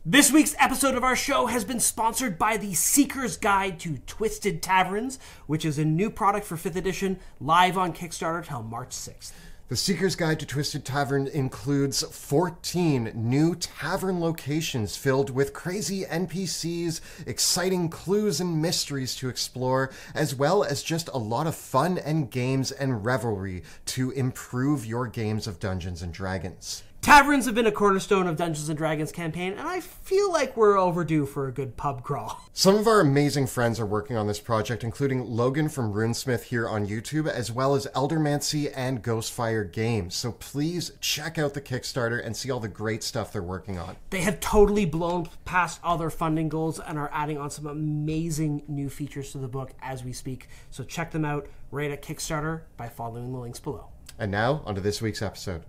This week's episode of our show has been sponsored by the Seeker's Guide to Twisted Taverns, which is a new product for 5th edition, live on Kickstarter till March 6th. The Seeker's Guide to Twisted Tavern includes 14 new tavern locations filled with crazy NPCs, exciting clues and mysteries to explore, as well as just a lot of fun and games and revelry to improve your games of Dungeons & Dragons. Taverns have been a cornerstone of Dungeons & Dragons campaign, and I feel like we're overdue for a good pub crawl. Some of our amazing friends are working on this project, including Logan from Runesmith here on YouTube, as well as Eldermancy and Ghostfire Games. So please check out the Kickstarter and see all the great stuff they're working on. They have totally blown past all their funding goals and are adding on some amazing new features to the book as we speak. So check them out right at Kickstarter by following the links below. And now, onto this week's episode.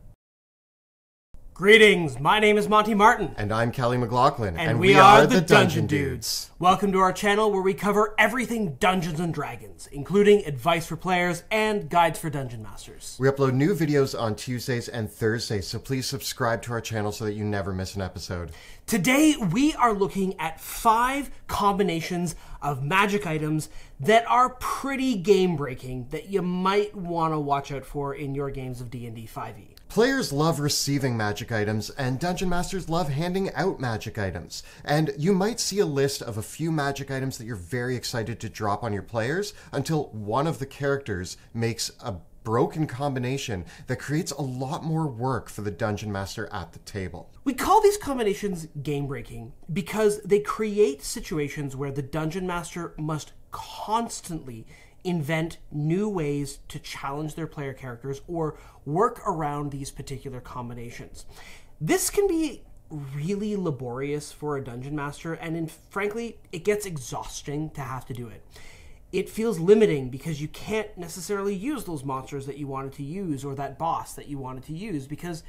Greetings, my name is Monty Martin. And I'm Kelly McLaughlin. And we are the Dungeon Dudes. Welcome to our channel where we cover everything Dungeons & Dragons, including advice for players and guides for Dungeon Masters. We upload new videos on Tuesdays and Thursdays, so please subscribe to our channel so that you never miss an episode. Today, we are looking at 5 combinations of magic items that are pretty game-breaking that you might want to watch out for in your games of D&D 5e. Players love receiving magic items, and Dungeon Masters love handing out magic items. And you might see a list of a few magic items that you're very excited to drop on your players until one of the characters makes a broken combination that creates a lot more work for the Dungeon Master at the table. We call these combinations game-breaking because they create situations where the Dungeon Master must constantly invent new ways to challenge their player characters or work around these particular combinations. This can be really laborious for a Dungeon Master, and frankly, it gets exhausting to have to do it. It feels limiting because you can't necessarily use those monsters that you wanted to use or that boss that you wanted to use because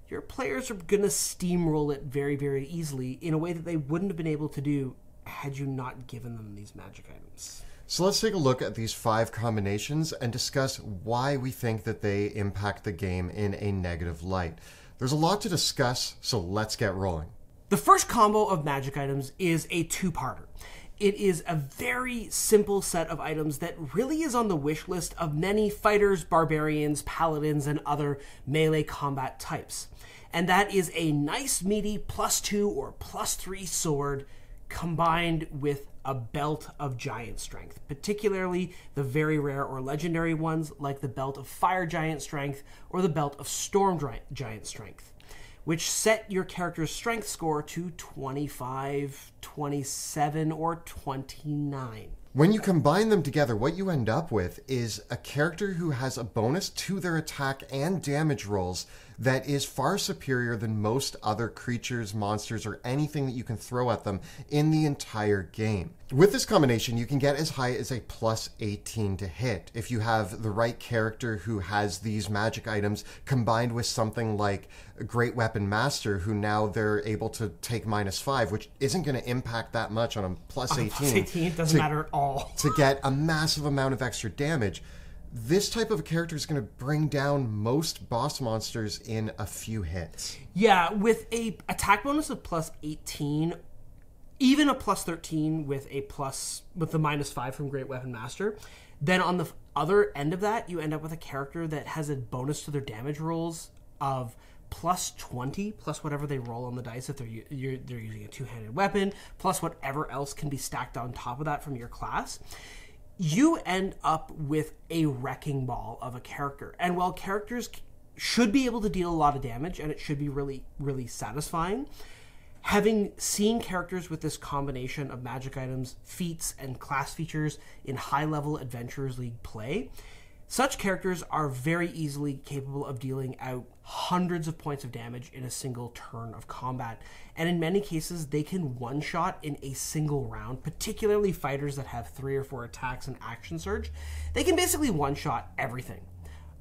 your players are going to steamroll it very, very easily in a way that they wouldn't have been able to do had you not given them these magic items. So let's take a look at these 5 combinations and discuss why we think that they impact the game in a negative light. There's a lot to discuss, so let's get rolling. The first combo of magic items is a 2-parter. It is a very simple set of items that really is on the wish list of many fighters, barbarians, paladins, and other melee combat types. And that is a nice meaty +2 or +3 sword combined with a belt of giant strength, particularly the very rare or legendary ones like the belt of fire giant strength or the belt of storm giant strength, which set your character's strength score to 25, 27, or 29. When you combine them together, what you end up with is a character who has a bonus to their attack and damage rolls that is far superior than most other creatures, monsters, or anything that you can throw at them in the entire game. With this combination, you can get as high as a +18 to hit if you have the right character who has these magic items combined with something like a Great Weapon Master, who now they're able to take -5, which isn't going to impact that much on a +18. +18 doesn't matter at all. To get a massive amount of extra damage. This type of a character is going to bring down most boss monsters in a few hits. Yeah, with a attack bonus of +18, even a +13 with the -5 from Great Weapon Master, then on the other end of that, you end up with a character that has a bonus to their damage rolls of +20, plus whatever they roll on the dice if they're using a 2-handed weapon, plus whatever else can be stacked on top of that from your class. You end up with a wrecking ball of a character. And while characters should be able to deal a lot of damage, and it should be really, really satisfying, having seen characters with this combination of magic items, feats, and class features in high-level Adventurers League play, such characters are very easily capable of dealing out hundreds of points of damage in a single turn of combat. And in many cases, they can one-shot in a single round, particularly fighters that have 3 or 4 attacks and action surge. They can basically one-shot everything,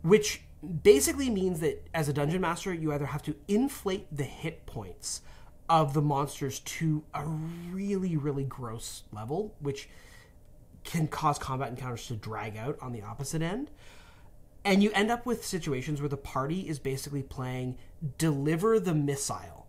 which basically means that as a Dungeon Master, you either have to inflate the hit points of the monsters to a really, really gross level, which can cause combat encounters to drag out on the opposite end. And you end up with situations where the party is basically playing deliver the missile.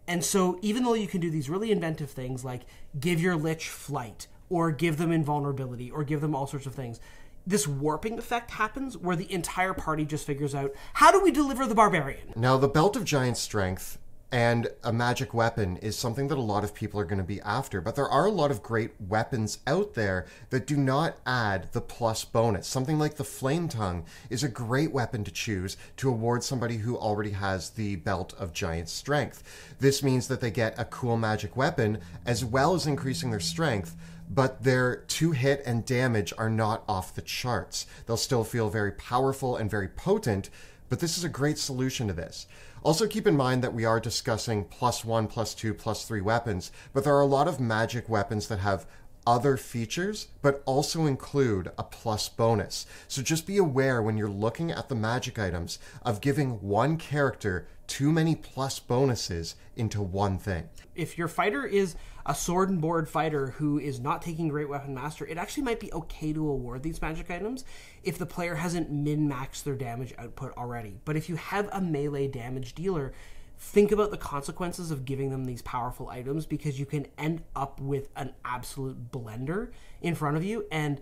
And so even though you can do these really inventive things like give your Lich flight, or give them invulnerability, or give them all sorts of things, this warping effect happens where the entire party just figures out, how do we deliver the barbarian? Now, the Belt of Giant Strength and a magic weapon is something that a lot of people are going to be after, but there are a lot of great weapons out there that do not add the plus bonus. Something like the Flame Tongue is a great weapon to choose to award somebody who already has the Belt of Giant Strength. This means that they get a cool magic weapon as well as increasing their strength, but their 2-hit and damage are not off the charts. They'll still feel very powerful and very potent, but this is a great solution to this. Also keep in mind that we are discussing +1, +2, +3 weapons, but there are a lot of magic weapons that have other features, but also include a plus bonus. So just be aware when you're looking at the magic items of giving one character too many plus bonuses into one thing. If your fighter is a sword and board fighter who is not taking Great Weapon Master, it actually might be okay to award these magic items if the player hasn't min-maxed their damage output already. But if you have a melee damage dealer, think about the consequences of giving them these powerful items, because you can end up with an absolute blender in front of you, and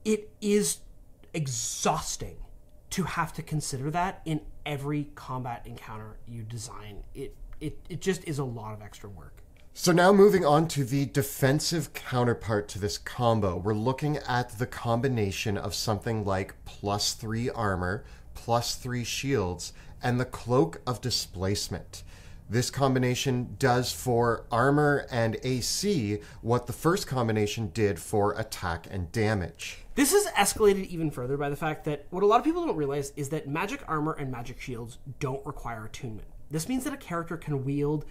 it is exhausting to have to consider that in every combat encounter you design. It just is a lot of extra work. So now moving on to the defensive counterpart to this combo, we're looking at the combination of something like +3 armor, +3 shields, and the Cloak of Displacement. This combination does for armor and AC what the first combination did for attack and damage. This is escalated even further by the fact that what a lot of people don't realize is that magic armor and magic shields don't require attunement. This means that a character can wield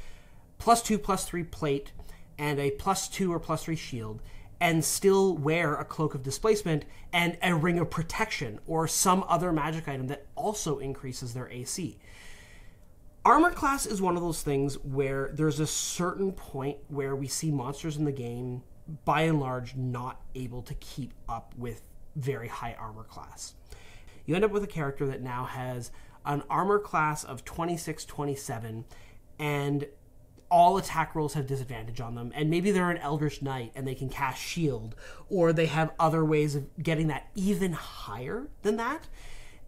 +2, +3 plate and a +2 or +3 shield and still wear a Cloak of Displacement and a Ring of Protection or some other magic item that also increases their AC. Armor class is one of those things where there's a certain point where we see monsters in the game, by and large, not able to keep up with very high armor class. You end up with a character that now has an armor class of 26, 27, and all attack rolls have disadvantage on them, and maybe they're an Eldritch Knight and they can cast Shield, or they have other ways of getting that even higher than that.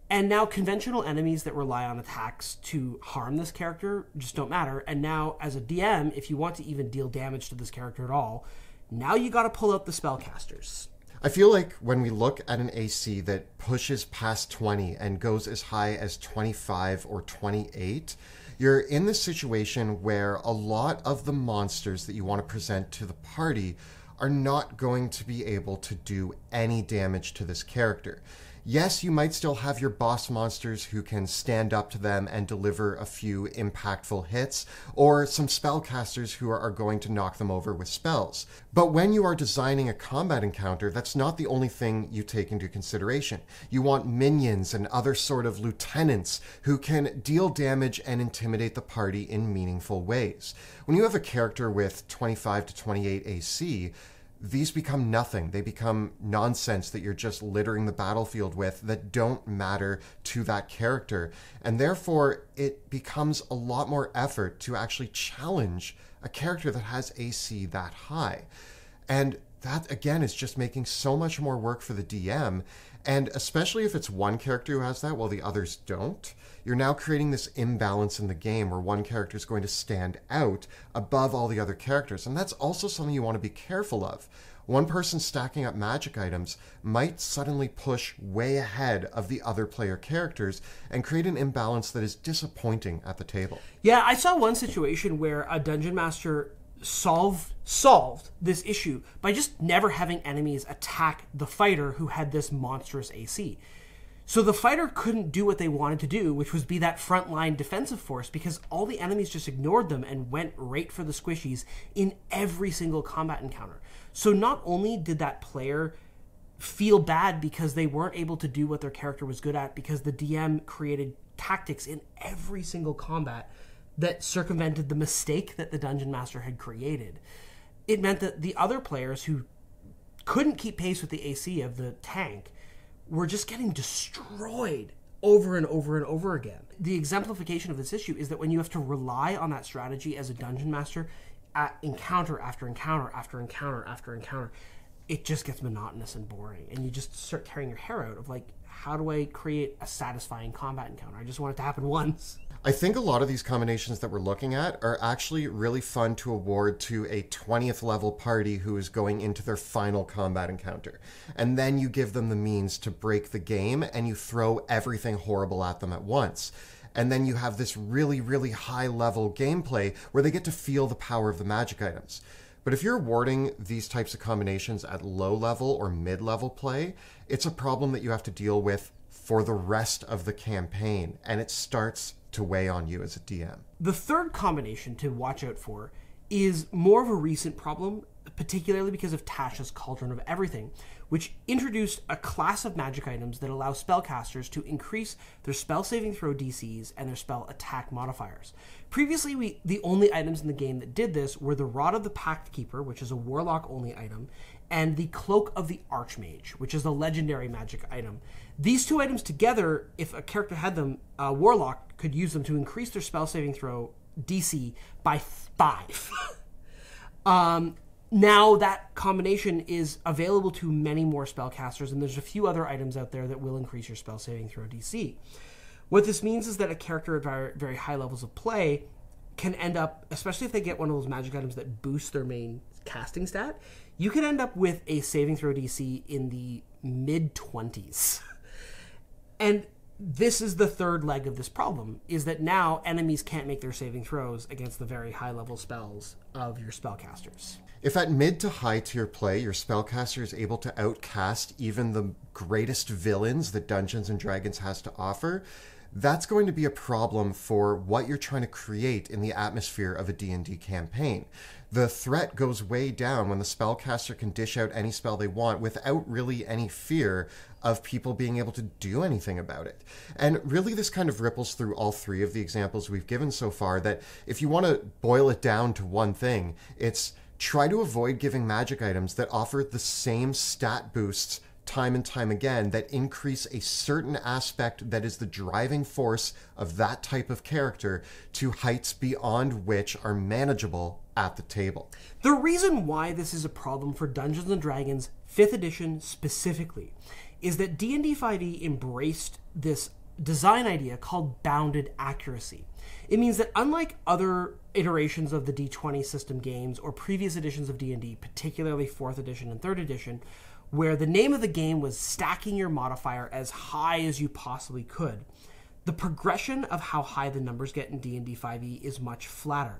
And now conventional enemies that rely on attacks to harm this character just don't matter. And now as a DM, if you want to even deal damage to this character at all, now you got to pull out the spellcasters. I feel like when we look at an AC that pushes past 20 and goes as high as 25 or 28, you're in this situation where a lot of the monsters that you want to present to the party are not going to be able to do any damage to this character. Yes, you might still have your boss monsters who can stand up to them and deliver a few impactful hits, or some spellcasters who are going to knock them over with spells. But when you are designing a combat encounter, that's not the only thing you take into consideration. You want minions and other sort of lieutenants who can deal damage and intimidate the party in meaningful ways. When you have a character with 25 to 28 AC, these become nothing. They become nonsense that you're just littering the battlefield with that don't matter to that character. And therefore, it becomes a lot more effort to actually challenge a character that has AC that high. And that, again, is just making so much more work for the DM. And especially if it's one character who has that while the others don't, you're now creating this imbalance in the game where one character is going to stand out above all the other characters. And that's also something you want to be careful of. One person stacking up magic items might suddenly push way ahead of the other player characters and create an imbalance that is disappointing at the table. Yeah, I saw one situation where a dungeon master solved this issue by just never having enemies attack the fighter who had this monstrous AC. So the fighter couldn't do what they wanted to do, which was be that frontline defensive force, because all the enemies just ignored them and went right for the squishies in every single combat encounter. So not only did that player feel bad because they weren't able to do what their character was good at, because the DM created tactics in every single combat that circumvented the mistake that the dungeon master had created. It meant that the other players who couldn't keep pace with the AC of the tank were just getting destroyed over and over and over again. The exemplification of this issue is that when you have to rely on that strategy as a dungeon master at encounter after encounter after encounter after encounter, it just gets monotonous and boring, and you just start tearing your hair out of like, how do I create a satisfying combat encounter? I just want it to happen once. I think a lot of these combinations that we're looking at are actually really fun to award to a 20th level party who is going into their final combat encounter. And then you give them the means to break the game and you throw everything horrible at them at once. And then you have this really, really high level gameplay where they get to feel the power of the magic items. But if you're awarding these types of combinations at low level or mid level play, it's a problem that you have to deal with for the rest of the campaign, and it starts to weigh on you as a DM. The third combination to watch out for is more of a recent problem, particularly because of Tasha's Cauldron of Everything, which introduced a class of magic items that allow spellcasters to increase their spell saving throw DCs and their spell attack modifiers. Previously, the only items in the game that did this were the Rod of the Pact Keeper, which is a warlock-only item, and the Cloak of the Archmage, which is a legendary magic item. These two items together, if a character had them, a warlock could use them to increase their spell saving throw DC by 5. Now that combination is available to many more spellcasters, and there's a few other items out there that will increase your spell saving throw DC. What this means is that a character at very, very high levels of play can end up, especially if they get one of those magic items that boost their main casting stat, you can end up with a saving throw DC in the mid-20s. And this is the third leg of this problem, is that now enemies can't make their saving throws against the very high-level spells of your spellcasters. If at mid to high tier play, your spellcaster is able to outcast even the greatest villains that Dungeons & Dragons has to offer, that's going to be a problem for what you're trying to create in the atmosphere of a D&D campaign. The threat goes way down when the spellcaster can dish out any spell they want without really any fear of people being able to do anything about it. And really this kind of ripples through all three of the examples we've given so far, that if you want to boil it down to one thing, it's try to avoid giving magic items that offer the same stat boosts time and time again that increase a certain aspect that is the driving force of that type of character to heights beyond which are manageable at the table. The reason why this is a problem for Dungeons & Dragons 5th edition specifically is that D&D 5e embraced this design idea called bounded accuracy. It means that unlike other iterations of the D20 system games or previous editions of D&D, particularly 4th edition and 3rd edition, where the name of the game was stacking your modifier as high as you possibly could, the progression of how high the numbers get in D&D 5e is much flatter.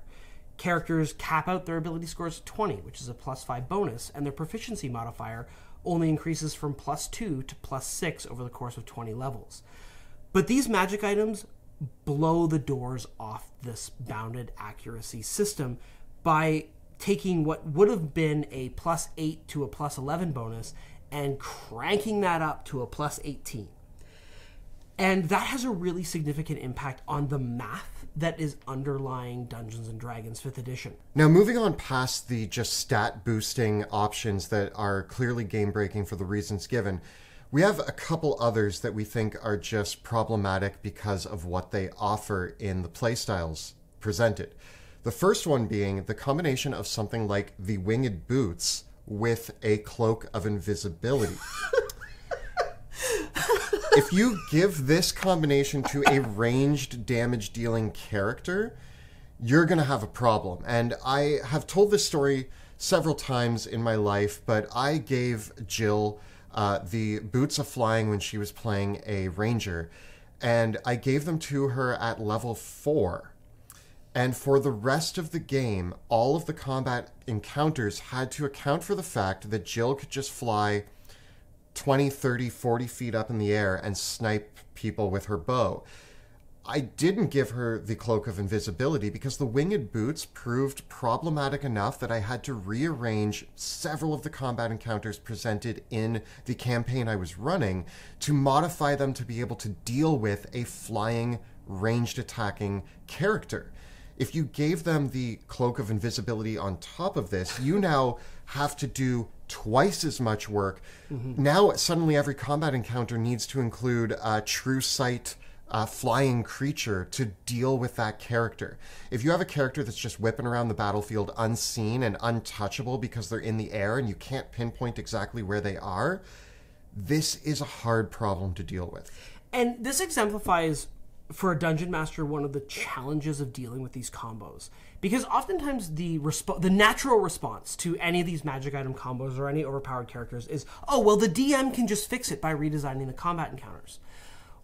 Characters cap out their ability scores at 20, which is a +5 bonus, and their proficiency modifier only increases from +2 to +6 over the course of 20 levels. But these magic items blow the doors off this bounded accuracy system by taking what would have been a +8 to a +11 bonus and cranking that up to a +18. And that has a really significant impact on the math that is underlying Dungeons & Dragons 5th edition. Now, moving on past the just stat boosting options that are clearly game breaking for the reasons given, we have a couple others that we think are just problematic because of what they offer in the playstyles presented. The first one being the combination of something like the Winged Boots with a Cloak of Invisibility. If you give this combination to a ranged damage dealing character, you're going to have a problem. And I have told this story several times in my life, but I gave Jill the Boots of Flying when she was playing a ranger, and I gave them to her at level 4. And for the rest of the game, all of the combat encounters had to account for the fact that Jill could just fly 20, 30, 40 feet up in the air and snipe people with her bow. I didn't give her the Cloak of Invisibility because the Winged Boots proved problematic enough that I had to rearrange several of the combat encounters presented in the campaign I was running to modify them to be able to deal with a flying, ranged attacking character. If you gave them the Cloak of Invisibility on top of this, you now have to do twice as much work. Now, suddenly every combat encounter needs to include a true sight flying creature to deal with that character. If you have a character that's just whipping around the battlefield unseen and untouchable because they're in the air and you can't pinpoint exactly where they are, this is a hard problem to deal with. And this exemplifies, for a dungeon master, one of the challenges of dealing with these combos. Because oftentimes the natural response to any of these magic item combos or any overpowered characters is, oh, well, the DM can just fix it by redesigning the combat encounters.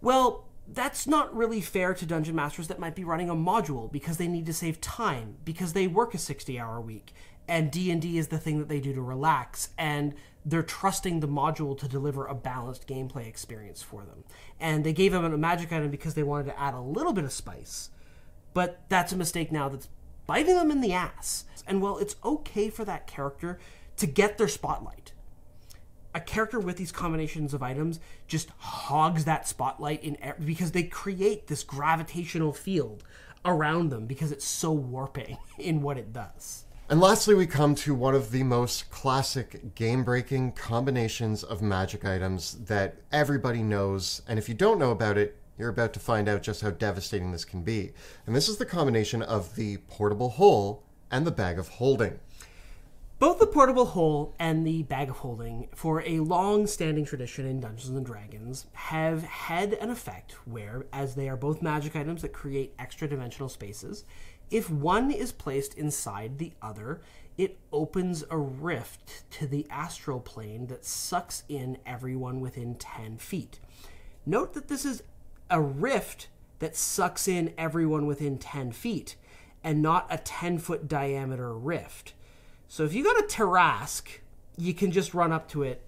Well, that's not really fair to dungeon masters that might be running a module because they need to save time, because they work a 60-hour week, and D&D is the thing that they do to relax, and they're trusting the module to deliver a balanced gameplay experience for them. And they gave them a magic item because they wanted to add a little bit of spice, but that's a mistake now that's biting them in the ass. And while it's okay for that character to get their spotlight, a character with these combinations of items just hogs that spotlight because they create this gravitational field around them because it's so warping in what it does. And lastly, we come to one of the most classic game-breaking combinations of magic items that everybody knows, and if you don't know about it, you're about to find out just how devastating this can be. And this is the combination of the portable hole and the bag of holding. Both the portable hole and the bag of holding, for a long-standing tradition in Dungeons & Dragons, have had an effect where, as they are both magic items that create extra-dimensional spaces, if one is placed inside the other, it opens a rift to the astral plane that sucks in everyone within 10 feet. Note that this is a rift that sucks in everyone within 10 feet, and not a 10-foot diameter rift. So if you got a Tarrasque, you can just run up to it,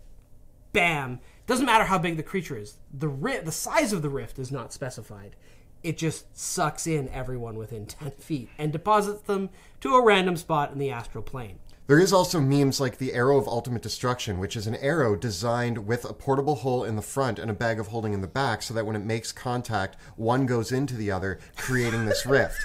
bam. Doesn't matter how big the creature is. The size of the rift is not specified. It just sucks in everyone within 10 feet and deposits them to a random spot in the astral plane. There is also memes like the Arrow of Ultimate Destruction, which is an arrow designed with a portable hole in the front and a bag of holding in the back so that when it makes contact, one goes into the other, creating this rift.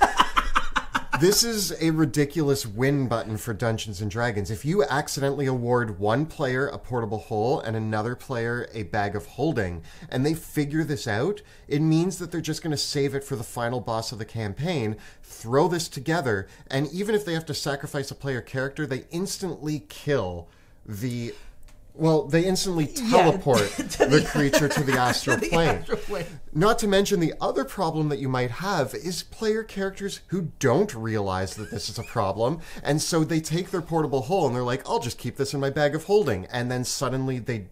This is a ridiculous win button for Dungeons & Dragons. If you accidentally award one player a portable hole and another player a bag of holding, and they figure this out, it means that they're just going to save it for the final boss of the campaign, throw this together, and even if they have to sacrifice a player character, they instantly kill the... Well, they instantly teleport the creature to the astral plane. Not to mention the other problem that you might have is player characters who don't realize that this is a problem, and so they take their portable hole and they're like, I'll just keep this in my bag of holding, and then suddenly they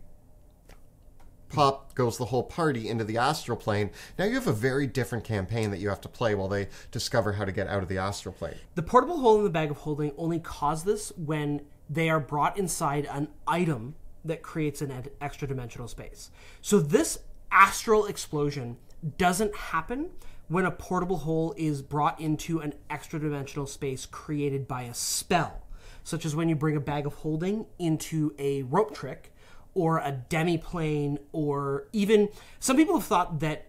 pop goes the whole party into the astral plane. Now you have a very different campaign that you have to play while they discover how to get out of the astral plane. The portable hole in the bag of holding only cause this when they are brought inside an item that creates an extra dimensional space. So this astral explosion doesn't happen when a portable hole is brought into an extra dimensional space created by a spell, such as when you bring a bag of holding into a rope trick or a demi-plane, or even some people have thought that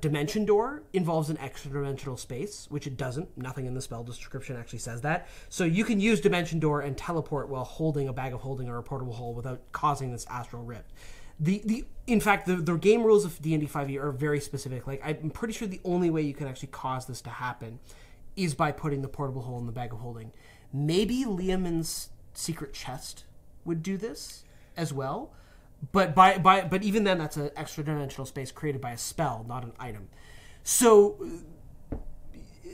Dimension Door involves an extra dimensional space, which it doesn't. Nothing in the spell description actually says that. So you can use Dimension Door and teleport while holding a bag of holding or a portable hole without causing this astral rift. In fact, the game rules of D&D 5e are very specific. Like, I'm pretty sure the only way you can actually cause this to happen is by putting the portable hole in the bag of holding. Maybe Liamon's secret chest would do this as well. But even then, that's an extra dimensional space created by a spell, not an item. So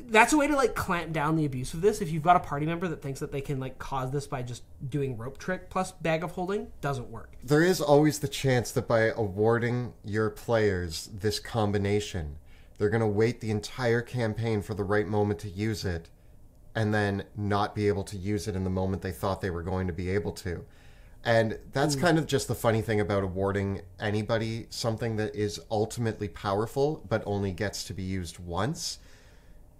that's a way to like clamp down the abuse of this. If you've got a party member that thinks that they can like cause this by just doing rope trick plus bag of holding, doesn't work. There is always the chance that by awarding your players this combination, they're going to wait the entire campaign for the right moment to use it, and then not be able to use it in the moment they thought they were going to be able to. And that's kind of just the funny thing about awarding anybody something that is ultimately powerful but only gets to be used once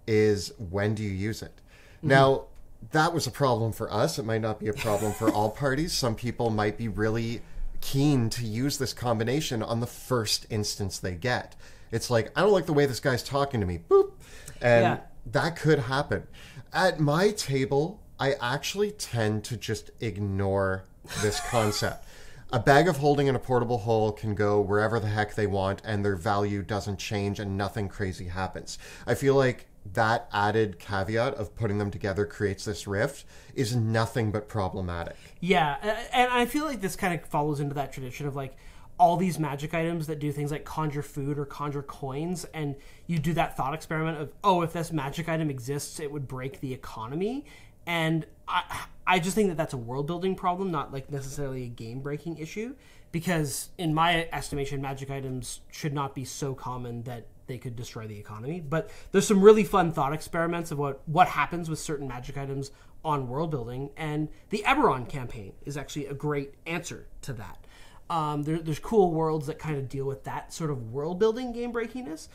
is, when do you use it? Now, that was a problem for us. It might not be a problem for all parties. Some people might be really keen to use this combination on the first instance they get. It's like, I don't like the way this guy's talking to me. Boop. And That could happen. At my table, I actually tend to just ignore this concept. A bag of holding and a portable hole can go wherever the heck they want, and their value doesn't change and nothing crazy happens. I feel like that added caveat of putting them together creates this rift is nothing but problematic. Yeah, and I feel like this kind of follows into that tradition of like all these magic items that do things like conjure food or conjure coins, and you do that thought experiment of, oh, if this magic item exists, it would break the economy. And I just think that that's a world building problem, not like necessarily a game breaking issue, because in my estimation, magic items should not be so common that they could destroy the economy. But there's some really fun thought experiments of what happens with certain magic items on world building, and the Eberron campaign is actually a great answer to that. There's cool worlds that kind of deal with that sort of world building game breakiness.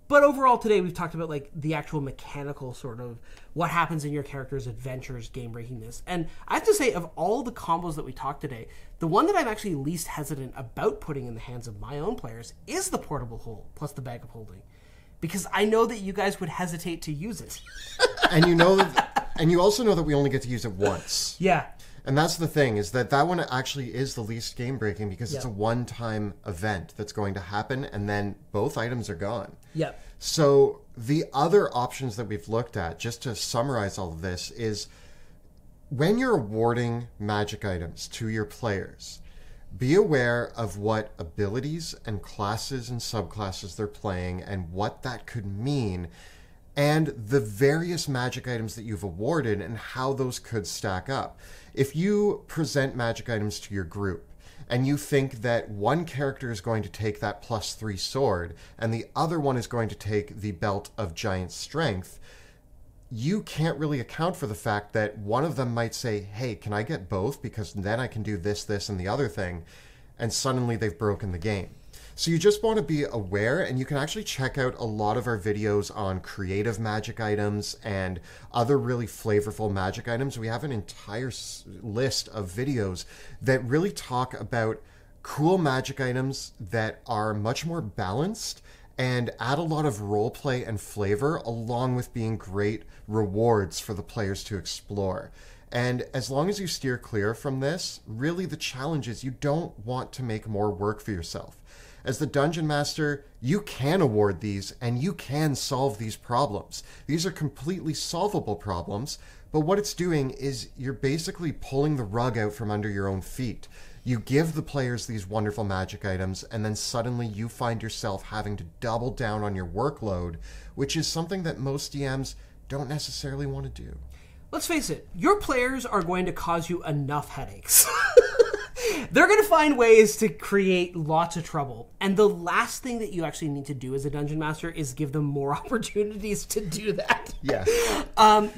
But overall today we've talked about like the actual mechanical sort of what happens in your character's adventures, game breakingness. And I have to say, of all the combos that we talked today, the one that I'm actually least hesitant about putting in the hands of my own players is the portable hole plus the bag of holding. Because I know that you guys would hesitate to use it. And you also know that we only get to use it once. Yeah. And that's the thing, is that one actually is the least game breaking because it's a one-time event that's going to happen, and then both items are gone. Yep. So the other options that we've looked at, just to summarize all of this, is when you're awarding magic items to your players, be aware of what abilities and classes and subclasses they're playing and what that could mean, and the various magic items that you've awarded and how those could stack up. If you present magic items to your group and you think that one character is going to take that +3 sword and the other one is going to take the belt of giant strength, you can't really account for the fact that one of them might say, hey, can I get both? Because then I can do this, this, and the other thing. And suddenly they've broken the game. So you just want to be aware, and you can actually check out a lot of our videos on creative magic items and other really flavorful magic items. We have an entire list of videos that really talk about cool magic items that are much more balanced and add a lot of role play and flavor, along with being great rewards for the players to explore. And as long as you steer clear from this, really the challenge is you don't want to make more work for yourself. As the Dungeon Master, you can award these and you can solve these problems. These are completely solvable problems, but what it's doing is you're basically pulling the rug out from under your own feet. You give the players these wonderful magic items, and then suddenly you find yourself having to double down on your workload, which is something that most DMs don't necessarily want to do. Let's face it, your players are going to cause you enough headaches. They're going to find ways to create lots of trouble. And the last thing that you actually need to do as a Dungeon Master is give them more opportunities to do that. Yeah.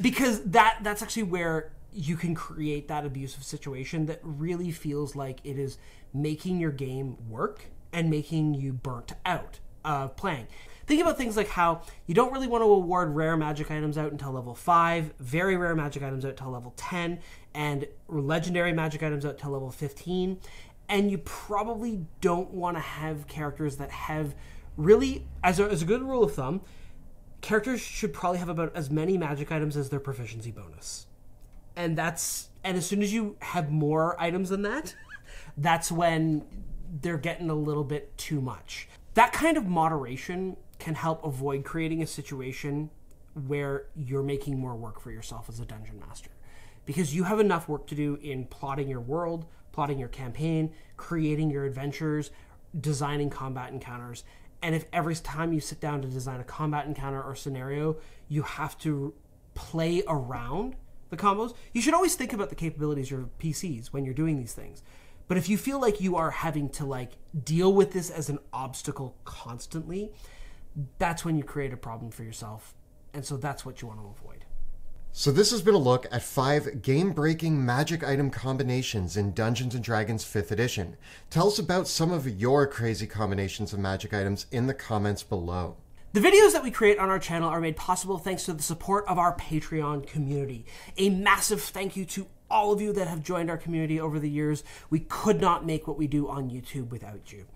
Because that's actually where you can create that abusive situation that really feels like it is making your game work and making you burnt out of playing. Think about things like how you don't really want to award rare magic items out until level 5, very rare magic items out until level 10, and legendary magic items out till level 15. And you probably don't want to have characters that have really, as a good rule of thumb, characters should probably have about as many magic items as their proficiency bonus. And as soon as you have more items than that, that's when they're getting a little bit too much. That kind of moderation can help avoid creating a situation where you're making more work for yourself as a Dungeon Master. Because you have enough work to do in plotting your world, plotting your campaign, creating your adventures, designing combat encounters. And if every time you sit down to design a combat encounter or scenario, you have to play around the combos, you should always think about the capabilities of your PCs when you're doing these things. But if you feel like you are having to deal with this as an obstacle constantly, that's when you create a problem for yourself. And so that's what you want to avoid. So this has been a look at 5 game-breaking magic item combinations in Dungeons & Dragons 5th edition. Tell us about some of your crazy combinations of magic items in the comments below. The videos that we create on our channel are made possible thanks to the support of our Patreon community. A massive thank you to all of you that have joined our community over the years. We could not make what we do on YouTube without you.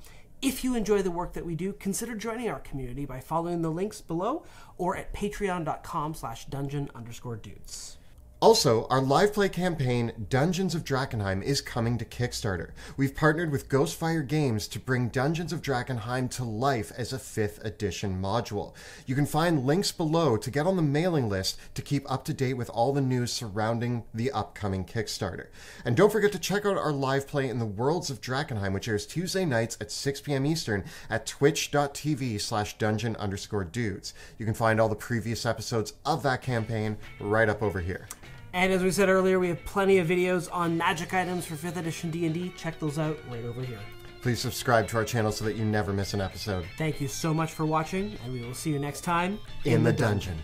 If you enjoy the work that we do, consider joining our community by following the links below or at patreon.com/dungeon_dudes. Also, our live play campaign, Dungeons of Drakkenheim, is coming to Kickstarter. We've partnered with Ghostfire Games to bring Dungeons of Drakkenheim to life as a 5th edition module. You can find links below to get on the mailing list to keep up to date with all the news surrounding the upcoming Kickstarter. And don't forget to check out our live play in the Worlds of Drakkenheim, which airs Tuesday nights at 6 p.m. Eastern at twitch.tv/dungeon_dudes. You can find all the previous episodes of that campaign right up over here. And as we said earlier, we have plenty of videos on magic items for 5th edition D&D. Check those out right over here. Please subscribe to our channel so that you never miss an episode. Thank you so much for watching, and we will see you next time in the dungeon.